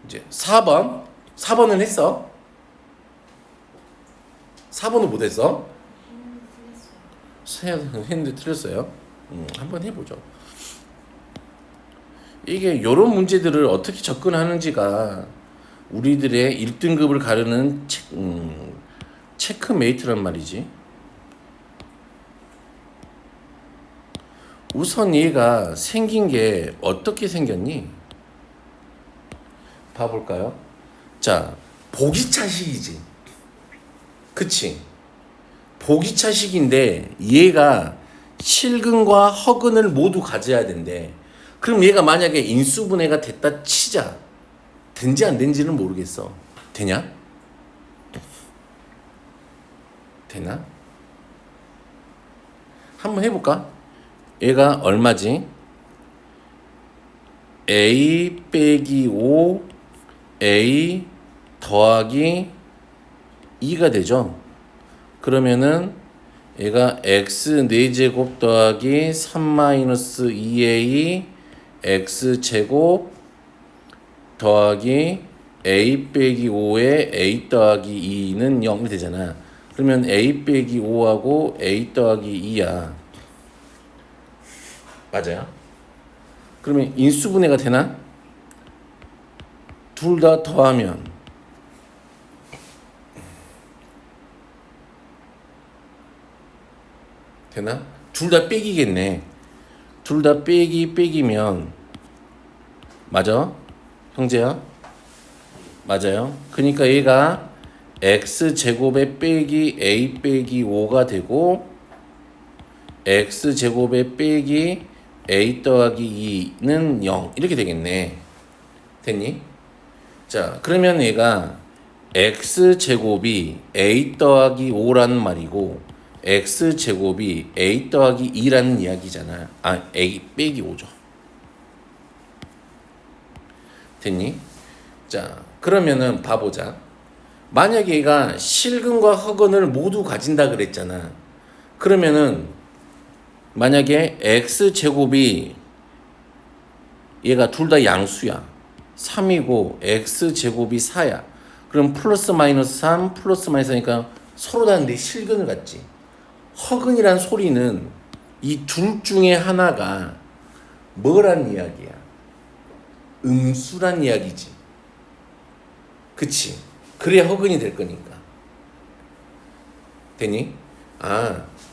이제 4번은 했어? 4번은 못했어? 했는데 틀렸어요. 한번 해보죠. 이게 요런 문제들을 어떻게 접근하는지가 우리들의 1등급을 가르는 체크메이트란 말이지. 우선 얘가 생긴 게 어떻게 생겼니? 봐볼까요? 자, 보기차식이지. 그치? 보기차식인데 얘가 실근과 허근을 모두 가져야 된대. 그럼 얘가 만약에 인수분해가 됐다 치자. 된지 안 된지는 모르겠어. 되냐? 되나? 한번 해볼까? 얘가 얼마지? A 빼기 5 A 더하기 2가 되죠. 그러면은 얘가 x 4제곱 더하기 3-2a x제곱 더하기 a 빼기 5에 a 더하기 2는 0이 되잖아. 그러면 a 빼기 5하고 a 더하기 2야. 맞아요? 그러면 인수분해가 되나? 둘 다 더하면 되나? 둘 다 빼기겠네. 둘 다 빼기면 맞아? 형제야? 맞아요. 그러니까 얘가 x제곱에 빼기 a 빼기 5가 되고 x제곱에 빼기 a 더하기 2는 0 이렇게 되겠네. 됐니? 자, 그러면 얘가 x제곱이 a 더하기 5라는 말이고 x제곱이 a 더하기 2라는 이야기잖아. a 빼기 5죠. 됐니? 자, 그러면은 봐보자. 만약에 얘가 실근과 허근을 모두 가진다 그랬잖아. 그러면은 만약에 x제곱이 얘가 둘 다 양수야. 3이고 x제곱이 4야. 그럼 플러스 마이너스 3 플러스 마이너스 하니까 서로 다 내 실근을 갖지. 허근이란 소리는 이 둘 중에 하나가 뭐란 이야기야? 음수란 이야기지. 그치? 그래야 허근이 될 거니까. 되니?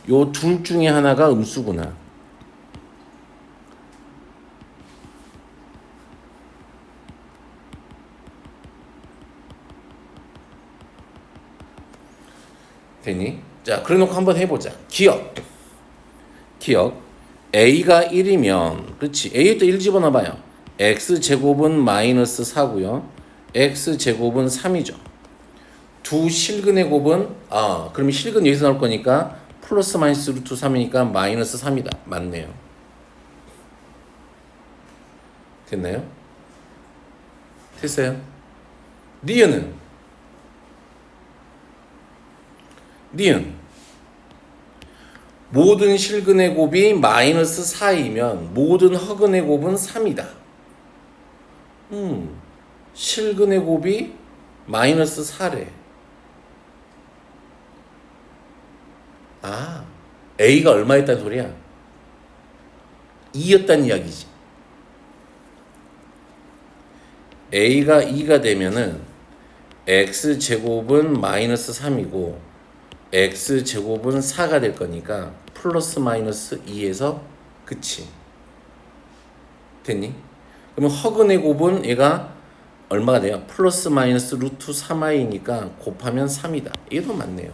요 둘 중에 하나가 음수구나. 되니? 자, 그래 놓고 한번 해보자. 기억. A가 1이면, 그렇지. A에다 1 집어넣어봐요. X제곱은 마이너스 4고요. X제곱은 3이죠. 두 실근의 곱은, 그럼 실근 여기서 나올 거니까 플러스 마이너스 루트 3이니까 마이너스 3이다. 맞네요. 됐나요? 됐어요? 니은 모든 실근의 곱이 마이너스 4이면 모든 허근의 곱은 3이다. 실근의 곱이 마이너스 4래. A가 얼마였단 소리야? 2였단 이야기지. A가 2가 되면은 X제곱은 마이너스 3이고 X제곱은 4가 될 거니까 플러스 마이너스 2에서 그치. 됐니? 그러면 허근의 곱은 얘가 얼마가 돼요? 플러스 마이너스 루트 3i니까 곱하면 3이다. 이게 더 맞네요.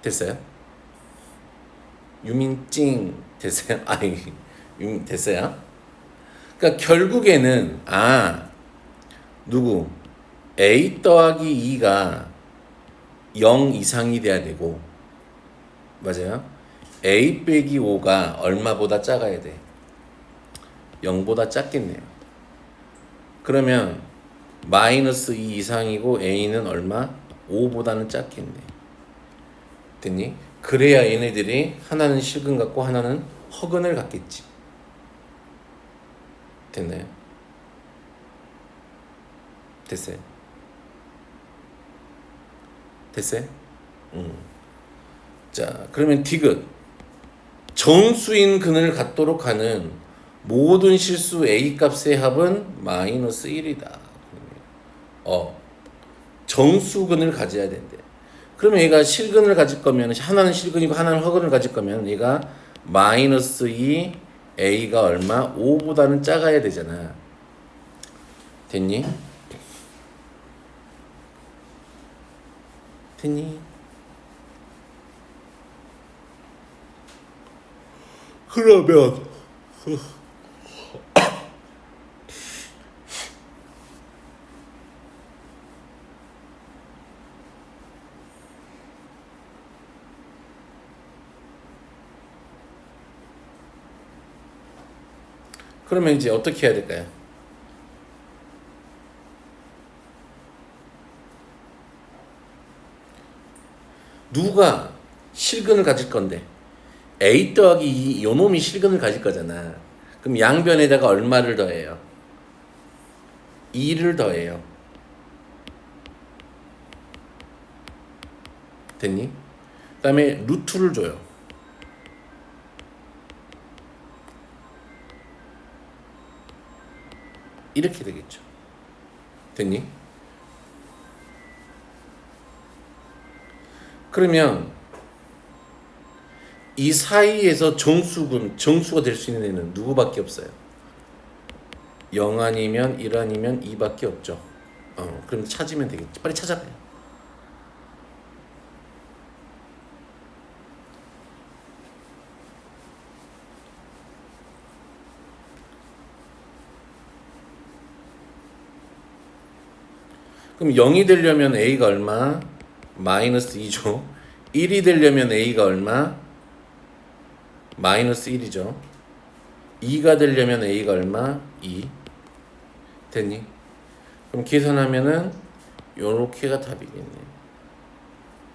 됐어요? 유민찡 됐어요? 유민 됐어요? 그러니까 결국에는 누구? A 더하기 2가 0 이상이 돼야 되고 맞아요? A 빼기 5가 얼마보다 작아야 돼? 0보다 작겠네요. 그러면 마이너스 2 이상이고 A는 얼마? 5보다는 작겠네. 됐니? 그래야 얘네들이 하나는 실근 갖고 하나는 허근을 갖겠지. 됐나요? 됐어요? 됐어요? 자, 그러면 디귿. 정수인 근을 갖도록 하는 모든 실수 A 값의 합은 마이너스 1이다. 정수근을 가져야 된대. 그러면 얘가 실근을 가질 거면, 하나는 실근이고 하나는 허근을 가질 거면 얘가 마이너스 2 A가 얼마? 5보다는 작아야 되잖아. 됐니? 됐니? 그러면 그러면 이제 어떻게 해야 될까요? 누가 실근을 가질 건데 A 더하기 2, 요 놈이 실근을 가질 거잖아. 그럼 양변에다가 얼마를 더해요? 2를 더해요. 됐니? 그 다음에 루트를 줘요. 이렇게 되겠죠. 됐니? 그러면 이 사이에서 정수가 될 수 있는 애는 누구밖에 없어요? 0 아니면 1 아니면 2밖에 없죠. 그럼 찾으면 되겠지. 빨리 찾아봐요. 그럼 0이 되려면 A가 얼마? 마이너스 2죠. 1이 되려면 A가 얼마? 마이너스 1이죠. 2가 되려면 A가 얼마? 2. 됐니? 그럼 계산하면은 요렇게가 답이겠네.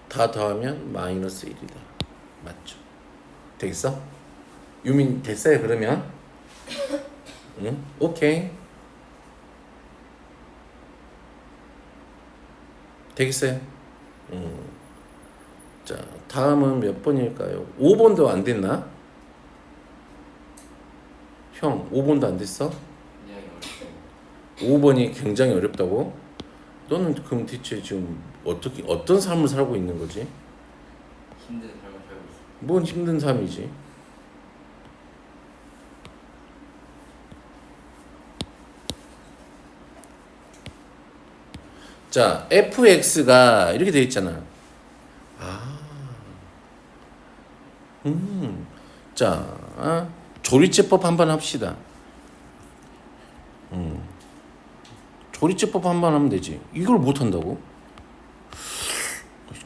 다 더하면 마이너스 1이다. 맞죠? 되겠어? 유민 됐어요 그러면? 응? 오케이. 되겠어요? 자, 다음은 몇 번일까요? 5번도 안 됐나? 형, 5번도 안 됐어? 5번이 굉장히 어렵다고? 너는 그럼 대체 지금 어떤 삶을 살고 있는 거지? 힘든 삶을 살고 있어. 뭔 힘든 삶이지? 자, fx가 이렇게 돼 있잖아. 자, 조리제법 한번 합시다. 조리제법 한번 하면 되지. 이걸 못 한다고?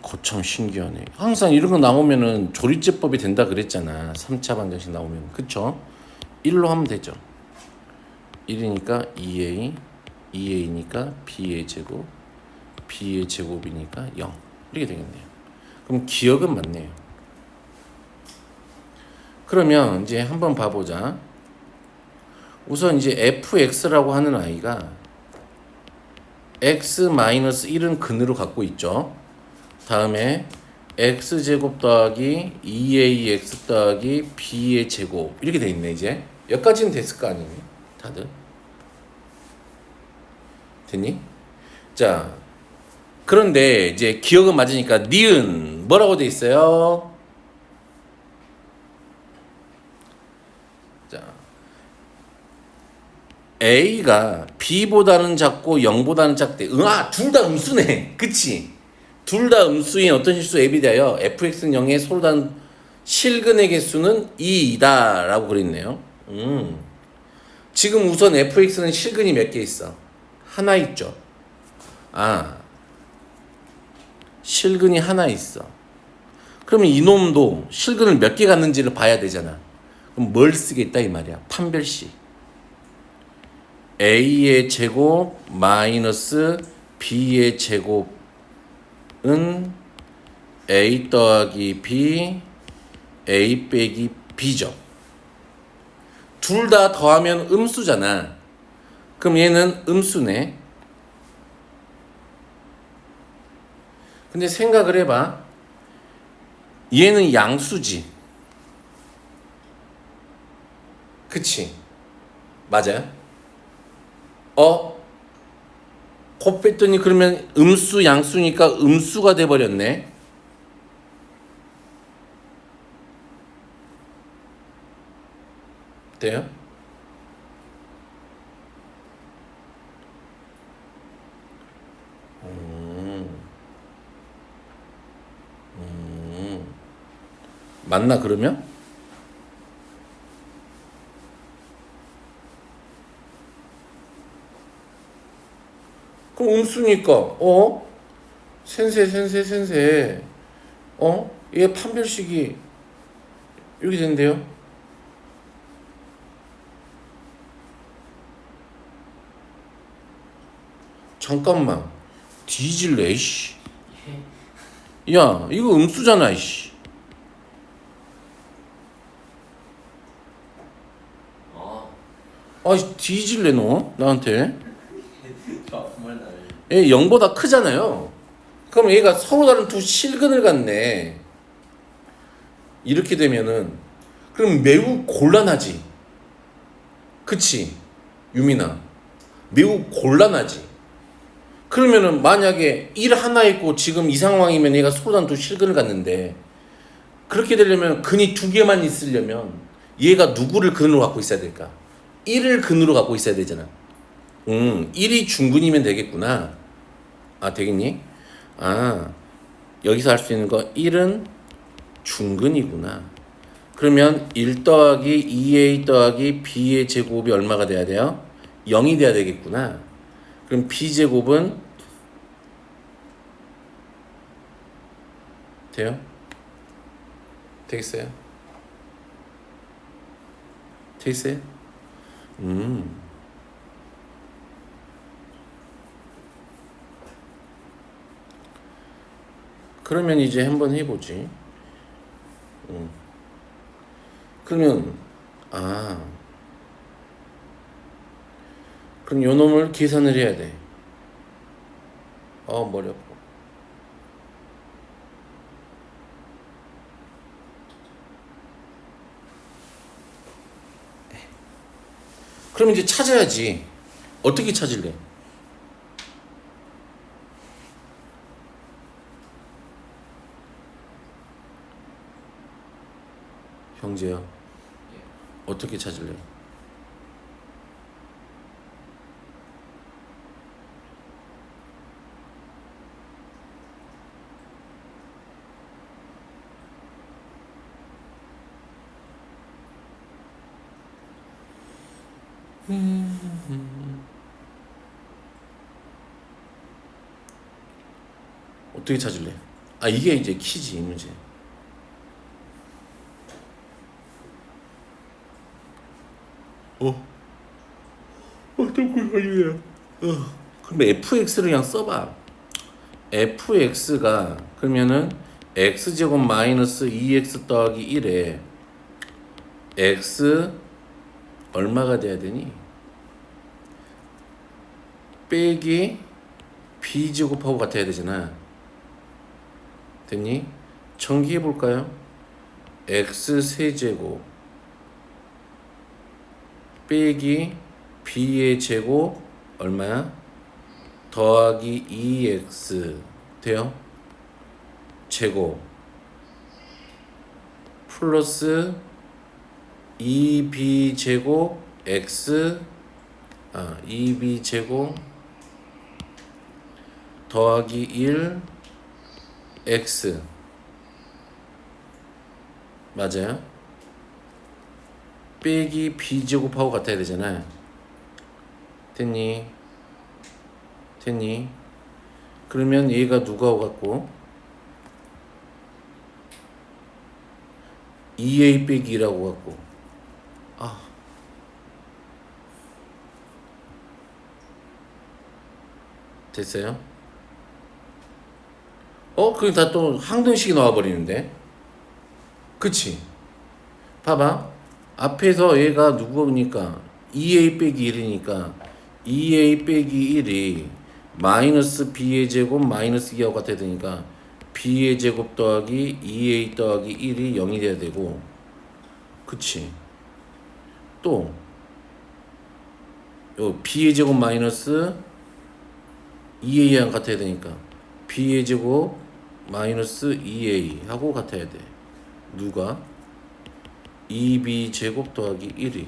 거참 신기하네. 항상 이런 거 나오면은 조리제법이 된다 그랬잖아. 3차 방정식 나오면. 그쵸? 1로 하면 되죠. 1이니까 2a, 2a니까 b의 제곱, b의 제곱이니까 0. 이렇게 되겠네요. 그럼 기억은 맞네요. 그러면 이제 한번 봐보자. 우선 이제 fx라고 하는 아이가 x-1은 근으로 갖고 있죠. 다음에 x제곱 더하기 2ax 더하기 b의 제곱 이렇게 돼 있네. 이제 여기까지는 됐을 거 아니에요 다들? 됐니? 자, 그런데 이제 기억은 맞으니까 니은 뭐라고 돼 있어요? 자, a가 b보다는 작고 0보다는 작대. 둘 다 음수네. 그치? 둘 다 음수인 어떤 실수 ab에 대하여 fx는 0의 서로 다른 실근의 개수는 2이다 라고 그랬네요. 지금 우선 fx는 실근이 몇 개 있어? 하나 있죠. 실근이 하나 있어. 그러면 이놈도 실근을 몇 개 갖는지를 봐야 되잖아. 그럼 뭘 쓰겠다 이 말이야. 판별식. a의 제곱 마이너스 b의 제곱은 a 더하기 b, a 빼기 b죠. 둘 다 더하면 음수잖아. 그럼 얘는 음수네. 근데 생각을 해봐. 얘는 양수지. 그치? 맞아요? 곱했더니 그러면 음수 양수니까 음수가 돼버렸네. 돼요? 맞나 그러면? 그럼 음수니까 센세 얘 판별식이 이렇게 된대요. 잠깐만 뒤질래 씨. 야 이거 음수잖아 씨. 아, 뒤질래 너 나한테. 저 아무 말도 안 해. 얘 0보다 크잖아요. 그럼 얘가 서로 다른 두 실근을 갖네. 이렇게 되면은 그럼 매우 곤란하지. 그치 유민아 매우 곤란하지. 그러면은 만약에 1 하나 있고 지금 이 상황이면 얘가 서로 다른 두 실근을 갖는데 그렇게 되려면 근이 두 개만 있으려면 얘가 누구를 근으로 갖고 있어야 될까? 1을 근으로 갖고 있어야 되잖아. 1이 중근이면 되겠구나. 되겠니? 여기서 할 수 있는 거 1은 중근이구나. 그러면 1 더하기 2a 더하기 b의 제곱이 얼마가 돼야 돼요? 0이 돼야 되겠구나. 그럼 b제곱은 돼요? 되겠어요? 되겠어요? 그러면 이제 한번 해보지. 그러면 그럼 요 놈을 계산을 해야 돼. 머리 아파. 그럼 이제 찾아야지. 어떻게 찾을래? 형제야. 어떻게 찾을래? 어떻게 찾을래? 이게 이제 키지 이 문제. 그럼 fx를 그냥 써봐. fx가 그러면은 x제곱 마이너스 2x 더하기 1에 x 얼마가 돼야 되니? 빼기 b제곱하고 같아야 되잖아. 됐니? 전기해 볼까요? x 세제곱 빼기 b의 제곱 얼마야? 더하기 2x 돼요? 제곱 플러스 2b 제곱 x 2b 제곱 더하기 1 x 맞아요? 빼기 b제곱하고 같아야 되잖아. 됐니? 그러면 얘가 누구하고 같고? 2a 빼기 2라고 같고. 됐어요? 그게 다 또 항등식이 나와버리는데? 그치? 봐봐. 앞에서 얘가 누구니까 2a 빼기 1이니까 2a 빼기 1이 마이너스 b의 제곱 마이너스 2하고 같아야 되니까 b의 제곱 더하기 2a 더하기 1이 0이 돼야 되고, 그치? 또 요 b의 제곱 마이너스 2a랑 같아야 되니까 b의 제곱 마이너스 2a 하고 같아야 돼. 누가? 2b 제곱 더하기 1이.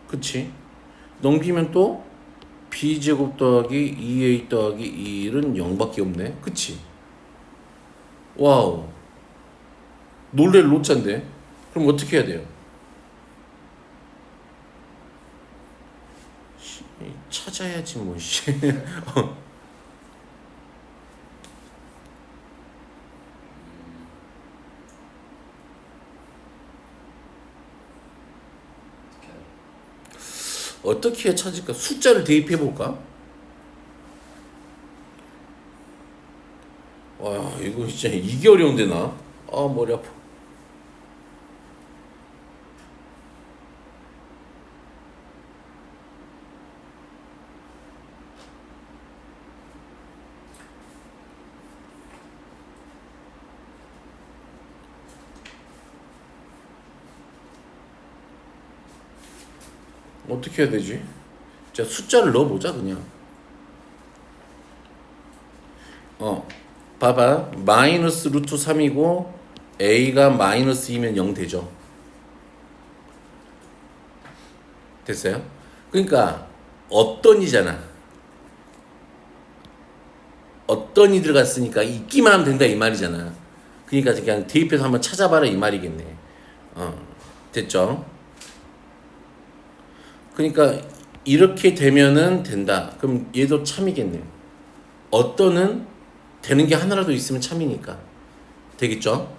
그치? 넘기면 또 b 제곱 더하기 2a 더하기 1은 0밖에 없네. 그치? 와우. 놀래를 놓찬데. 그럼 어떻게 해야 돼요? 찾아야지 뭐 씨. 어떻게 해야 찾을까? 숫자를 대입해 볼까? 와, 이거 진짜 이게 어려운데 나. 아, 머리 아파. 어떻게 해야 되지? 자, 숫자를 넣어보자 그냥. 봐봐. 마이너스 루트 3이고 a가 마이너스 2면 0 되죠. 됐어요? 그러니까 어떤 이잖아. 어떤 이 들어갔으니까 있기만 하면 된다 이 말이잖아. 그러니까 그냥 대입해서 한번 찾아봐라 이 말이겠네. 됐죠? 그러니까 이렇게 되면은 된다. 그럼 얘도 참이겠네요. 어떤은 되는 게 하나라도 있으면 참이니까. 되겠죠?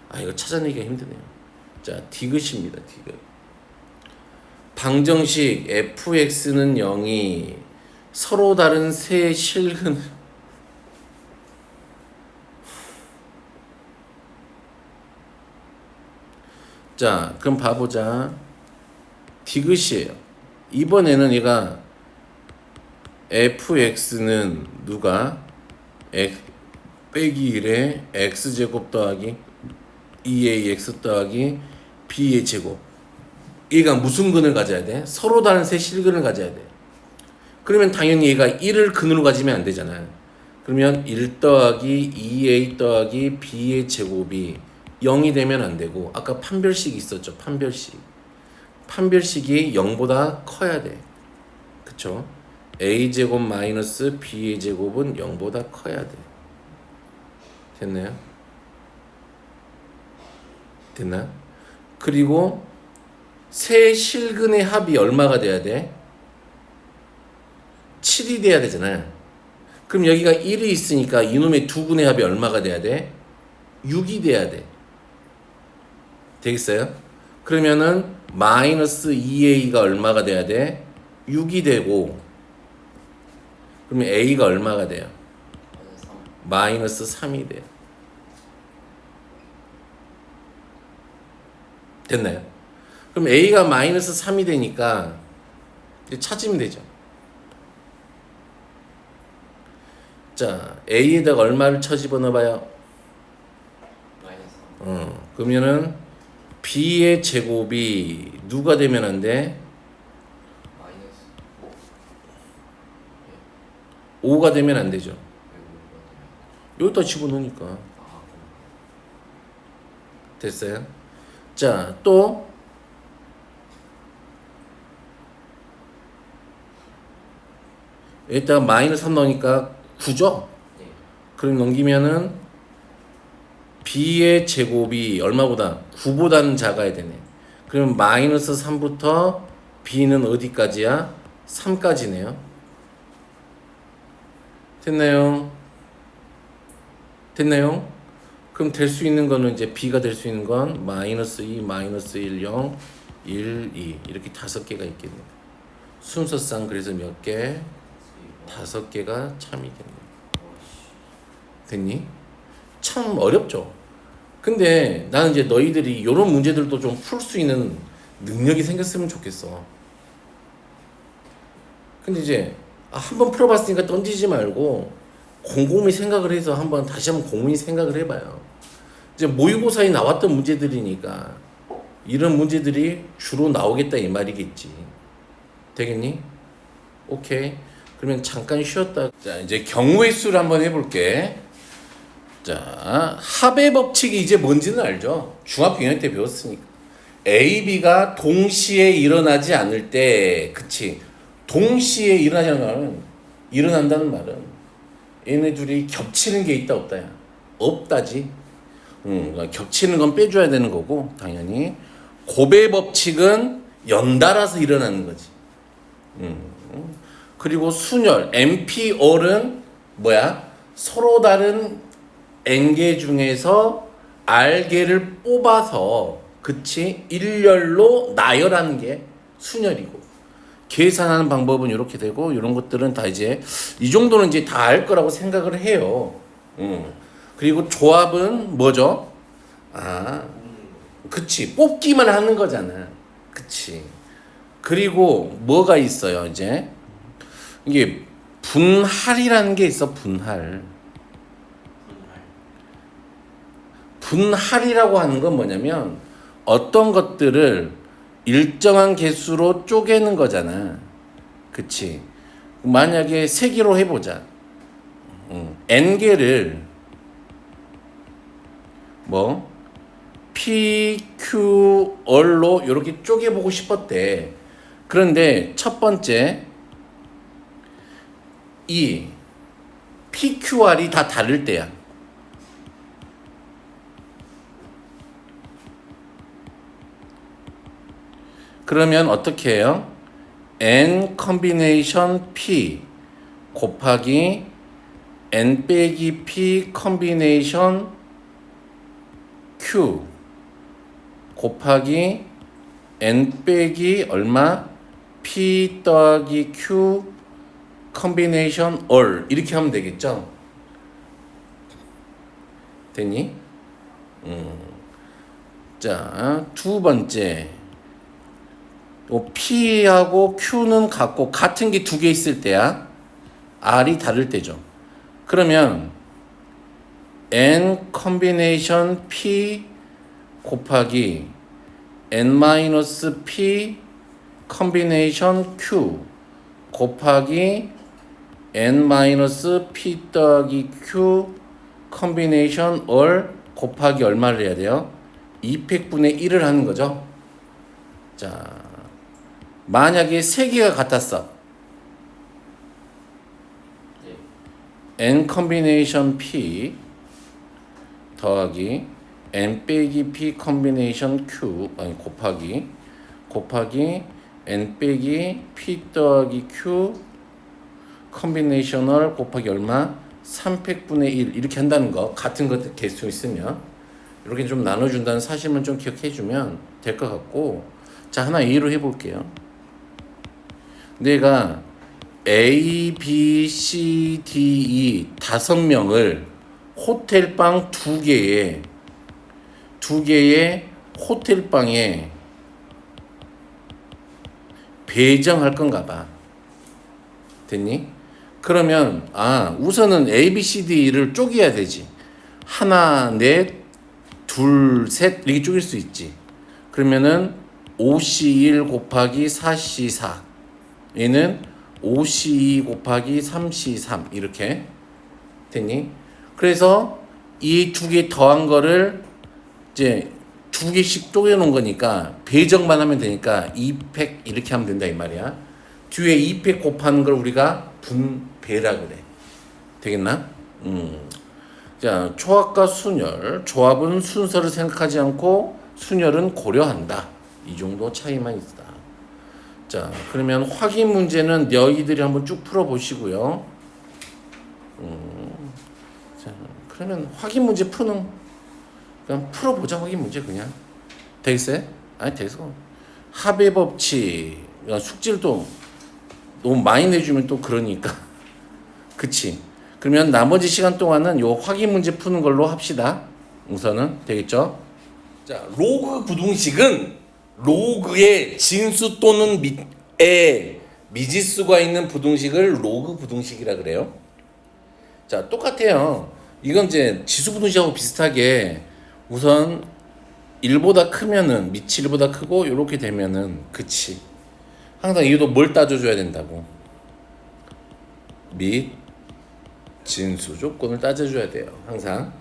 아, 이거 찾아내기가 힘드네요. 자, 디귿입니다. 디귿. 방정식 fx는 0이 서로 다른 세 실근. 자, 그럼 봐보자. 디귿이에요. 이번에는 얘가 fx는 누가? x 빼기 1에 x제곱 더하기 2ax 더하기 b의 제곱. 얘가 무슨 근을 가져야 돼? 서로 다른 세 실근을 가져야 돼. 그러면 당연히 얘가 1을 근으로 가지면 안 되잖아요. 그러면 1 더하기 2a 더하기 b의 제곱이 0이 되면 안 되고, 아까 판별식이 있었죠. 판별식이 0보다 커야 돼. 그쵸? a제곱 마이너스 b의 제곱은 0보다 커야 돼. 됐나요? 됐나? 그리고 세 실근의 합이 얼마가 돼야 돼? 7이 돼야 되잖아요. 그럼 여기가 1이 있으니까 이놈의 두 근의 합이 얼마가 돼야 돼? 6이 돼야 돼. 되겠어요? 그러면은 마이너스 2a가 얼마가 돼야 돼? 6이 되고, 그러면 a가 얼마가 돼요? 마이너스 3이 돼요. 됐나요? 그럼 a가 마이너스 3이 되니까 이제 찾으면 되죠. 자, a에다가 얼마를 쳐집어넣어봐요? 마이너스. 그러면은 b의 제곱이 누가 되면 안 돼? 마이너스 5가 되면 안 되죠. 5. 여기다 집어넣으니까. 아, 됐어요? 자, 또 여기다가 마이너스 3 넣으니까 9죠? 네. 그럼 넘기면은 b의 제곱이 얼마보다? 9보다는 작아야 되네. 그럼 마이너스 3부터 b는 어디까지야? 3까지네요. 됐나요? 됐나요? 그럼 될 수 있는 거는 이제 b가 될 수 있는 건 마이너스 2, 마이너스 1, 0, 1, 2 이렇게 5개가 있겠네요. 순서상 그래서 몇 개? 5개가 참이겠네. 됐니? 참 어렵죠. 근데 나는 이제 너희들이 이런 문제들도 좀 풀 수 있는 능력이 생겼으면 좋겠어. 근데 이제 한번 풀어봤으니까 던지지 말고 곰곰이 생각을 해서 다시 한번 곰곰이 생각을 해봐요. 이제 모의고사에 나왔던 문제들이니까 이런 문제들이 주로 나오겠다 이 말이겠지. 되겠니? 오케이. 그러면 잠깐 쉬었다. 자, 이제 경우의 수를 한번 해볼게. 자, 합의 법칙이 이제 뭔지는 알죠? 중학교 2학년 때 배웠으니까. A, B가 동시에 일어나지 않을 때, 그치? 동시에 일어난다는 말은 얘네 둘이 겹치는 게 있다 없다야? 없다지. 그러니까 겹치는 건 빼줘야 되는 거고 당연히 곱의 법칙은 연달아서 일어나는 거지. 그리고 순열, NP,all은 뭐야? 서로 다른 N개 중에서 R개를 뽑아서 그치? 일렬로 나열하는 게 순열이고 계산하는 방법은 이렇게 되고 이런 것들은 다 이제 이 정도는 이제 다 알 거라고 생각을 해요. 그리고 조합은 뭐죠? 아, 그치. 뽑기만 하는 거잖아. 그치. 그리고 뭐가 있어요, 이제? 이게 분할이라는 게 있어, 분할. 분할이라고 하는 건 뭐냐면 어떤 것들을 일정한 개수로 쪼개는 거잖아. 그치. 만약에 3개로 해보자. N개를 뭐 P, Q, R로 이렇게 쪼개보고 싶었대. 그런데 첫 번째 이 P, Q, R이 다 다를 때야. 그러면 어떻게 해요? N 컨비네이션 P 곱하기 N 빼기 P 컨비네이션 Q 곱하기 N 빼기 얼마? P 더하기 Q 컨비네이션 all 이렇게 하면 되겠죠? 됐니? 자, 두 번째 P하고 Q는 같은 게 2개 있을 때야. R이 다를 때죠. 그러면 N 컨비네이션 P 곱하기 N-P 컨비네이션 Q 곱하기 N-P 더하기 Q 컨비네이션 all 곱하기 얼마를 해야 돼요? 2팩분의 1을 하는 거죠. 자, 만약에 3개가 같았어. N 컨비네이션 P 더하기 N 빼기 P 컨비네이션 Q 곱하기 N 빼기 P 더하기 Q 컨비네이셔널 곱하기 얼마? 3팩분의 1 이렇게 한다는 거. 같은 것 개수 있으면 이렇게 좀 나눠준다는 사실만 좀 기억해주면 될 것 같고, 자, 하나 A로 해볼게요. 내가 A, B, C, D, E 5명을 호텔방 2개에 호텔방에 배정할 건가 봐. 됐니? 그러면 우선은 A, B, C, D를 쪼개야 되지. 하나, 넷, 둘, 셋 이렇게 쪼갤 수 있지. 그러면은 5C1 곱하기 4C4 얘는 5C2 곱하기 3C3 이렇게 됐니? 그래서 이 2개 더한 거를 이제 2개씩 쪼개 놓은 거니까 배정만 하면 되니까 2팩 이렇게 하면 된다 이 말이야. 뒤에 2팩 곱하는 걸 우리가 분배라 그래. 되겠나? 자, 조합과 순열. 조합은 순서를 생각하지 않고 순열은 고려한다. 이 정도 차이만 있다. 자, 그러면 확인 문제는 너희들이 한번 쭉 풀어보시고요. 자, 그러면 확인 문제 그냥 풀어보자. 확인 문제 그냥. 되겠어요? 아니, 돼서. 합의 법칙. 숙제를 또 너무 많이 내주면 또 그러니까. 그치? 그러면 나머지 시간 동안은 요 확인 문제 푸는 걸로 합시다. 우선은. 되겠죠? 자, 로그 부등식은 로그의 진수 또는 미지수가 있는 부등식을 로그 부등식이라 그래요. 자, 똑같아요. 이건 이제 지수 부등식하고 비슷하게 우선 1보다 크면은 밑이 1보다 크고 이렇게 되면은 그치. 항상 이것도 뭘 따져줘야 된다고. 및 진수 조건을 따져줘야 돼요. 항상.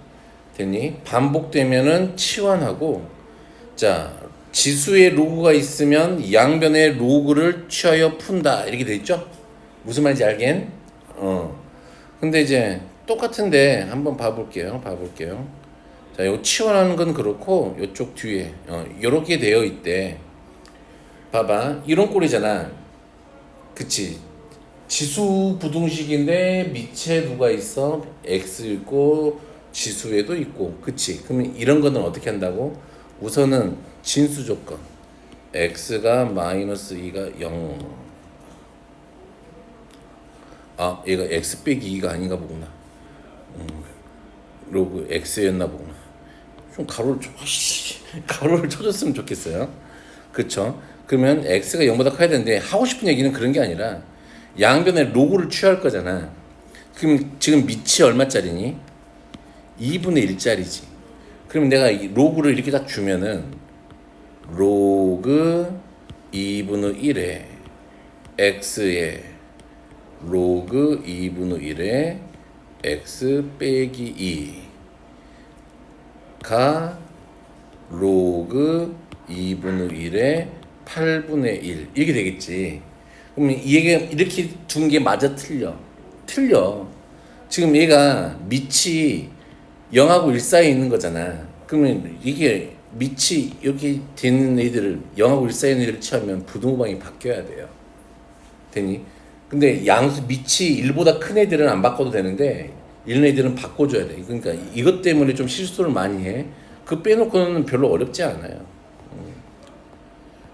됐니? 반복되면은 치환하고 자 지수의 로그가 있으면 양변의 로그를 취하여 푼다 이렇게 돼 있죠? 무슨 말인지 알겐? 근데 이제 똑같은데 한번 봐볼게요. 자, 이거 치환하는 건 그렇고 이쪽 뒤에 이렇게 되어 있대. 봐봐, 이런 꼴이잖아. 그치? 지수 부등식인데 밑에 누가 있어? x 있고 지수에도 있고, 그치? 그러면 이런 거는 어떻게 한다고? 우선은 진수 조건. x가 마이너스 2가 0. 아, 얘가 x 빼기 2가 아닌가 보구나. 로그 x였나 보구나. 좀 가로를 쳐줬으면 좋겠어요. 그쵸? 그러면 x가 0보다 커야 되는데 하고 싶은 얘기는 그런 게 아니라 양변에 로그를 취할 거잖아. 그럼 지금 밑이 얼마짜리니? 2분의 1짜리지. 그러면 내가 이 로그를 이렇게 딱 주면은 로그 2분의 1에 x에 로그 2분의 1에 x 빼기 2가 로그 2분의 1에 8분의 1 이렇게 되겠지. 그럼 이게 이렇게 둔 게 맞아 틀려? 지금 얘가 밑이 0하고 1 사이에 있는 거잖아. 그러면 이게 밑이 여기 되는 애들을 0하고 1 사이에 있는 애들을 취하면 부등호방이 바뀌어야 돼요. 되니? 근데 양수 밑이 1보다 큰 애들은 안 바꿔도 되는데 이런 애들은 바꿔줘야 돼. 그러니까 이것 때문에 좀 실수를 많이 해. 그 빼놓고는 별로 어렵지 않아요.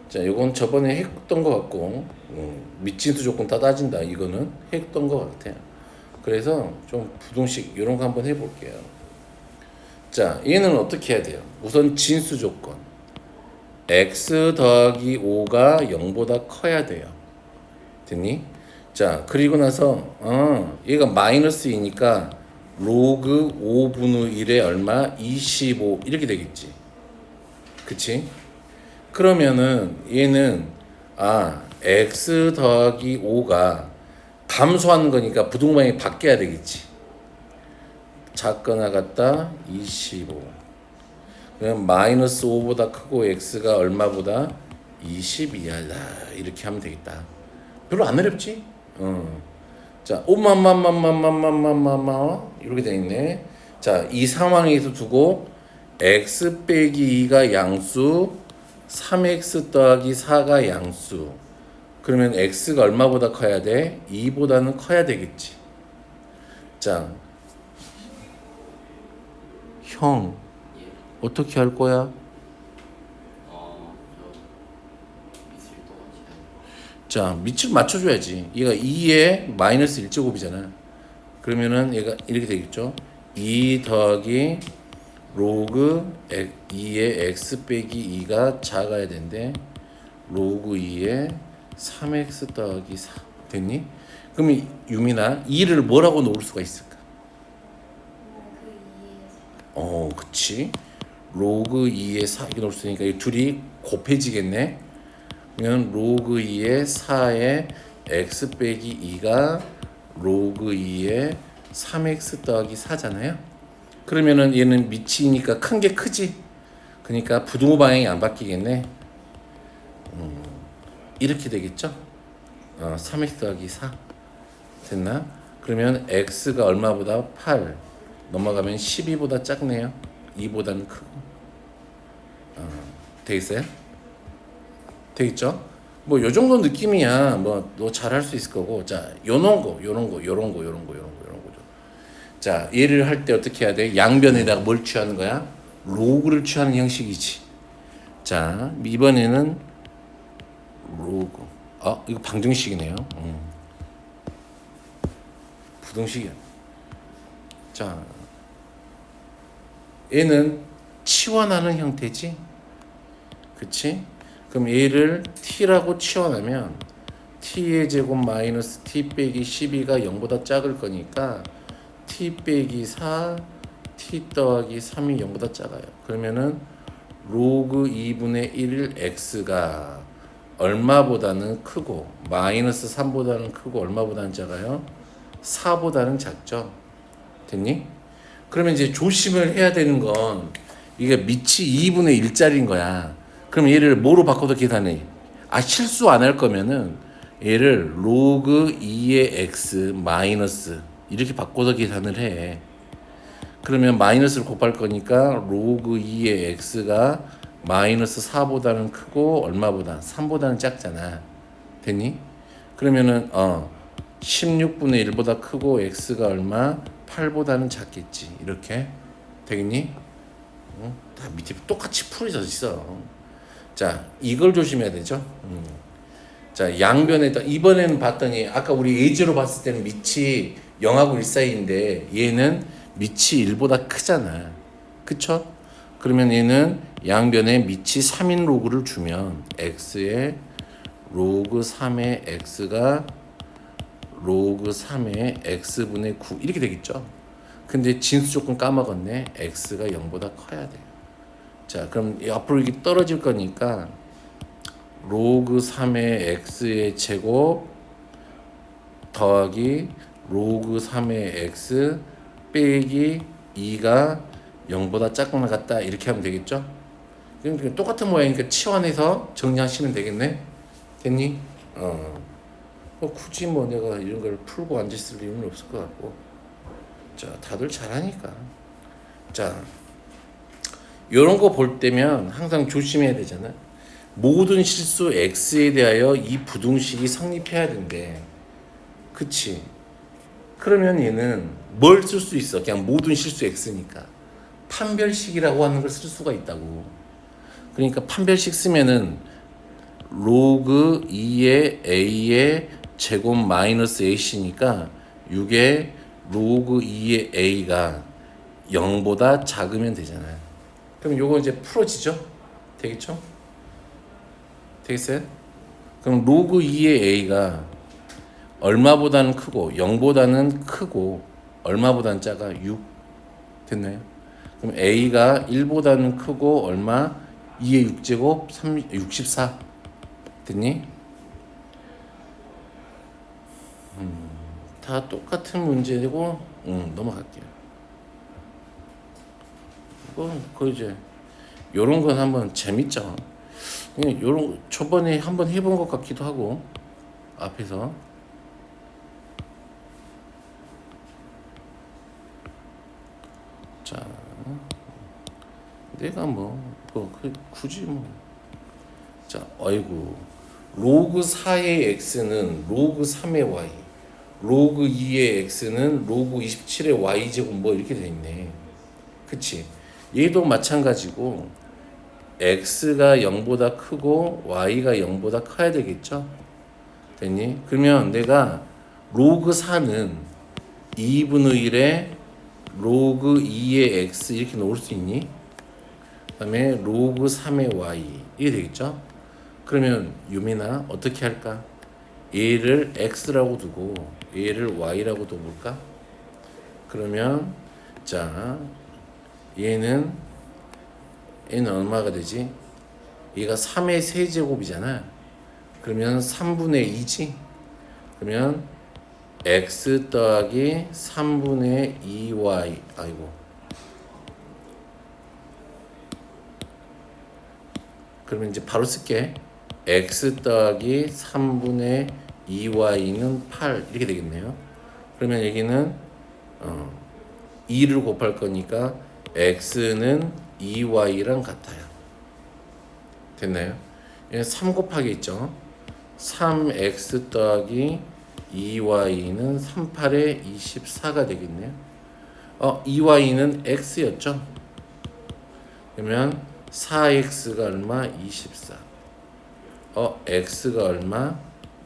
자, 이건 저번에 했던 것 같고 밑진수 조건 다 따진다. 이거는 했던 것 같아요. 그래서 좀 부등식 이런 거 한번 해볼게요. 자, 얘는 어떻게 해야 돼요? 우선 진수 조건. x 더하기 5가 0보다 커야 돼요. 됐니? 자, 그리고 나서 얘가 마이너스 2니까 로그 5분의 1에 얼마? 25 이렇게 되겠지. 그치? 그러면은 얘는 x 더하기 5가 감소하는 거니까 부등호방이 바뀌어야 되겠지. 작거나 같다 25. 그럼 마이너스 5보다 크고 x가 얼마보다 22야. 이렇게 하면 되겠다. 별로 안 어렵지? 자, 이렇게 돼 있네. 자, 이 상황에서 두고 x 빼기 2가 양수, 3x 더하기 4가 양수. 그러면 x가 얼마보다 커야 돼? 2보다는 커야 되겠지. 자, 형 어떻게 할 거야? 자, 밑을 맞춰줘야지. 얘가 2에 마이너스 1제곱이잖아. 그러면은 얘가 이렇게 되겠죠. 2 더하기 로그 2의 x 빼기 2가 작아야 되는데 로그 2의 3x 더하기 4 됐니? 그럼 유민아 2를 뭐라고 놓을 수가 있을까? 그치. 로그 2의 4 이렇게 놓을 수 있으니까 이 둘이 곱해지겠네. 그러면 로그 2의 4의 x 빼기 2가 로그 2의 3x 더하기 4잖아요. 그러면은 얘는 밑이니까 큰 게 크지. 그러니까 부등호 방향이 안 바뀌겠네. 이렇게 되겠죠. 3x 더하기 4 됐나? 그러면 x가 얼마보다 8 넘어가면 12보다 작네요. 2보다는 크고. 되겠어요? 되겠죠? 뭐 요 정도 느낌이야. 뭐 너 잘할 수 있을 거고. 자, 요런 거죠. 자, 얘를 할 때 어떻게 해야 돼? 양변에다가 뭘 취하는 거야? 로그를 취하는 형식이지. 자, 이번에는 로그. 이거 방정식이네요. 부등식이야. 자, 얘는 치환하는 형태지. 그치? 그럼 얘를 t라고 치환하면 t의 제곱 마이너스 t 빼기 12가 0보다 작을 거니까 t 빼기 4 t 더하기 3이 0보다 작아요. 그러면은 로그 2분의 1 x가 얼마보다는 크고 마이너스 3보다는 크고 얼마보다는 작아요? 4보다는 작죠. 됐니? 그러면 이제 조심을 해야 되는 건 이게 밑이 2분의 1짜리인 거야. 그럼 얘를 뭐로 바꿔서 계산해? 실수 안 할 거면은 얘를 로그 2의 x 마이너스 이렇게 바꿔서 계산을 해. 그러면 마이너스를 곱할 거니까 로그 2의 x가 마이너스 4보다는 크고 얼마보다? 3보다는 작잖아. 됐니? 그러면은 16분의 1보다 크고 x가 얼마? 8보다는 작겠지. 이렇게 되겠니? 다 밑에 똑같이 풀어져 있어. 자, 이걸 조심해야 되죠. 자, 양변에다 이번에는 봤더니 아까 우리 예제로 봤을 때는 밑이 0하고 1 사이인데 얘는 밑이 1보다 크잖아. 그쵸? 그러면 얘는 양변에 밑이 3인 로그를 주면 x의 로그 3의 x가 로그 3의 x분의 9 이렇게 되겠죠. 근데 진수 조건 까먹었네. x가 0보다 커야 돼요. 자, 그럼 앞으로 이게 떨어질 거니까 로그 3의 x의 제곱 더하기 로그 3의 x 빼기 2가 0보다 작거나 같다 이렇게 하면 되겠죠? 그럼 똑같은 모양이니까 치환해서 정리하시면 되겠네. 됐니? 굳이 뭐 내가 이런 걸 풀고 앉아있을 이유는 없을 것 같고. 자, 다들 잘하니까. 자, 요런 거 볼 때면 항상 조심해야 되잖아. 모든 실수 x에 대하여 이 부등식이 성립해야 된대. 그치? 그러면 얘는 뭘 쓸 수 있어? 그냥 모든 실수 x니까 판별식이라고 하는 걸 쓸 수가 있다고. 그러니까 판별식 쓰면은 로그 2의 a의 제곱 마이너스 ac니까 6의 로그 2의 a가 0보다 작으면 되잖아요. 그럼 요거 이제 풀어지죠? 되겠죠? 되겠어요? 그럼 로그 2의 a가 얼마보다는 크고 0보다는 크고 얼마보다는 작아? 6 됐나요? 그럼 a가 1보다는 크고 얼마? 2의 6제곱 64 됐니? 다 똑같은 문제고 넘어갈게요. 그 이제 요런 건 한번 재밌죠. 요런 초반에 한번 해본 것 같기도 하고 앞에서 자 내가 굳이 자 아이고 로그 4의 x는 로그 3의 y 로그 2의 x는 로그 27의 y제곱 뭐 이렇게 돼 있네. 그치? 얘도 마찬가지고 x가 0보다 크고 y가 0보다 커야 되겠죠? 됐니? 그러면 내가 로그 4는 2분의 1에 로그 2의 x 이렇게 놓을 수 있니? 그 다음에 로그 3의 y 이게 되겠죠? 그러면 유민아 어떻게 할까? 얘를 x라고 두고 얘를 y라고 둬볼까? 그러면 자 얘는 얼마가 되지? 얘가 3의 세제곱이잖아. 그러면 3분의 2지? 그러면 x 더하기 3분의 2y 아이고 그러면 이제 바로 쓸게. x 더하기 3분의 2y는 8 이렇게 되겠네요. 그러면 여기는 2를 곱할 거니까 x는 2y랑 같아요. 됐나요? 3 곱하기 있죠. 3x 더하기 2y는 38에 24가 되겠네요. 2y는 x였죠. 그러면 4x가 얼마? 24. x가 얼마?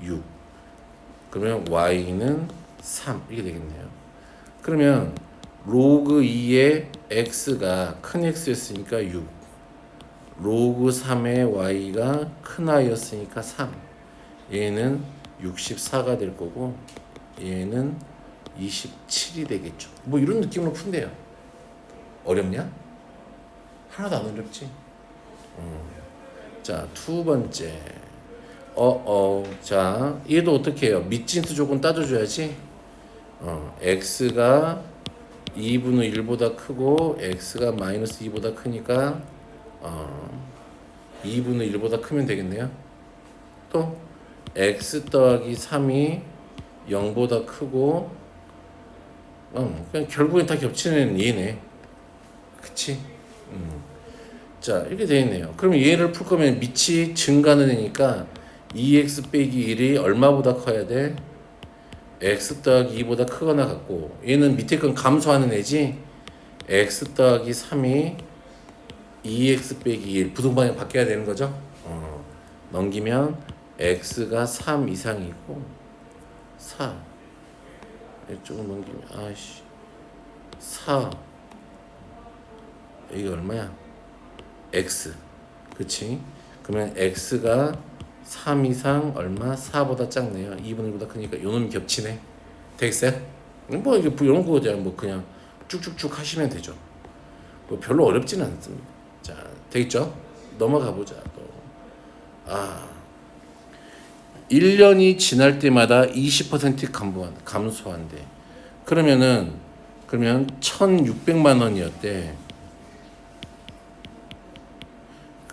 6. 그러면 y는 3 이렇게 되겠네요. 그러면 로그 2의 x가 큰 x였으니까 6. 로그 3의 y가 큰 y였으니까 3. 얘는 64가 될 거고 얘는 27이 되겠죠. 뭐 이런 느낌으로 푼대요. 어렵냐? 하나도 안 어렵지. 자, 두 번째. 자, 얘도 어떻게 해요? 밑진수 조건 따져줘야지. x가 2분의 1보다 크고 x가 마이너스 2보다 크니까 2분의 1보다 크면 되겠네요. 또 x 더하기 3이 0보다 크고 그냥 결국엔 다 겹치는 얘네. 그치? 자, 이렇게 되어 있네요. 그럼 얘를 풀 거면 밑이 증가는 애니까 2x 빼기 1이 얼마보다 커야 돼? x 더하기 2보다 크거나 같고, 얘는 밑에 건 감소하는 애지. x 더하기 3이 2x 빼기 1 부등방향 바뀌어야 되는 거죠. 넘기면 x가 3 이상이고 4 이쪽으로 넘기면 4 이게 얼마야? x. 그치? 그러면 x가 3 이상 얼마? 4보다 작네요. 2분의 1보다 크니까 요놈이 겹치네. 되겠어요? 뭐 이게 이런 거에 대한 뭐 그냥 쭉쭉쭉 하시면 되죠. 뭐 별로 어렵지는 않습니다. 자, 되겠죠? 넘어가 보자. 또 1년이 지날 때마다 20% 감소한대. 그러면 1,600만 원이었대.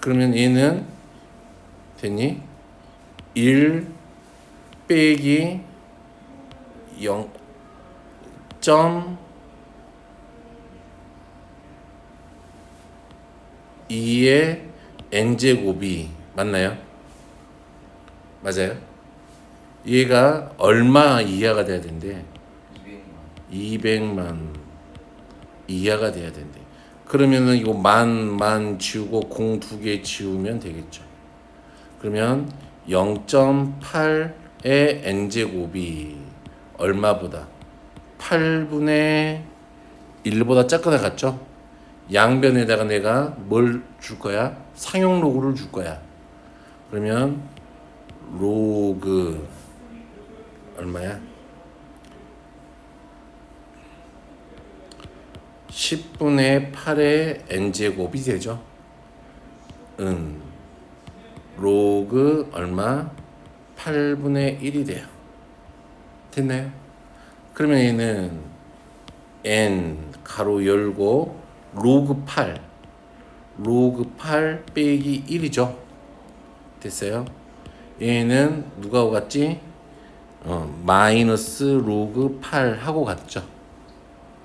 그러면 얘는 됐니? 1 빼기 0.2의 n제곱이 맞나요? 맞아요? 얘가 얼마 이하가 돼야 된대? 200만 이하가 돼야 된대. 그러면은 이거 만 지우고 공 2개 지우면 되겠죠. 그러면 0.8의 n제곱이 얼마보다? 8분의 1보다 작거나 같죠? 양변에다가 내가 뭘 줄 거야? 상용 로그를 줄 거야. 그러면 로그 얼마야? 10분의 8의 n제곱이 되죠. 로그 얼마? 8분의 1이 돼요. 됐나요? 그러면 얘는 n 가로 열고 로그 8 빼기 1이죠. 됐어요? 얘는 누가 같지? 마이너스 로그 8 하고 같죠.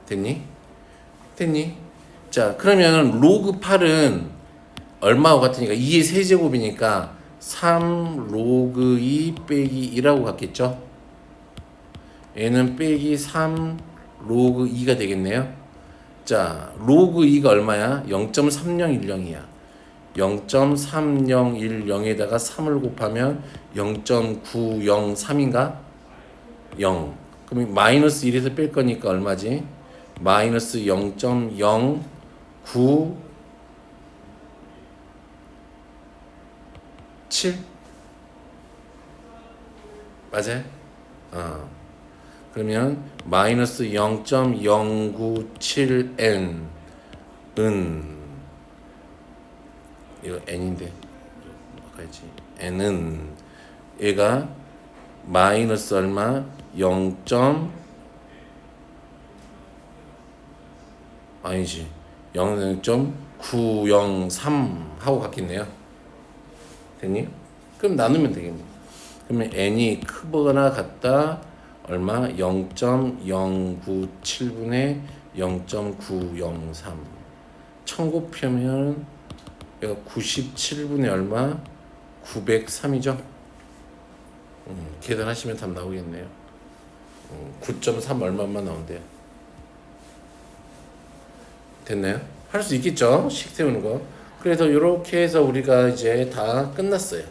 됐니? 자, 그러면 로그 8은 얼마하고 같으니까 2의 세제곱이니까 3 로그 2 빼기 1하고 같겠죠. 얘는 빼기 3 로그 2가 되겠네요. 자, 로그 2가 얼마야? 0.3010이야. 0.3010에다가 3을 곱하면 0.903인가? 0. 그럼 마이너스 1에서 뺄 거니까 얼마지? 마이너스 0.097 맞아요? 그러면 마이너스 0.097n은 이거 n인데 가야지. n은 얘가 마이너스 얼마? 0. 아니지. 0.903 하고 같겠네요. 됐니? 그럼 나누면 되겠네. 그러면 n이 크거나 같다. 얼마? 0.097분의 0.903. 1000 곱하면 97분의 얼마? 903이죠. 계산하시면 답 나오겠네요. 9.3 얼마만 나온대요. 됐나요? 할 수 있겠죠? 식 세우는 거. 그래서 이렇게 해서 우리가 이제 다 끝났어요.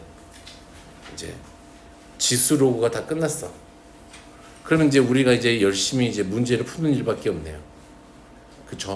이제 지수 로그가 다 끝났어. 그러면 이제 우리가 이제 열심히 이제 문제를 푸는 일밖에 없네요. 그쵸?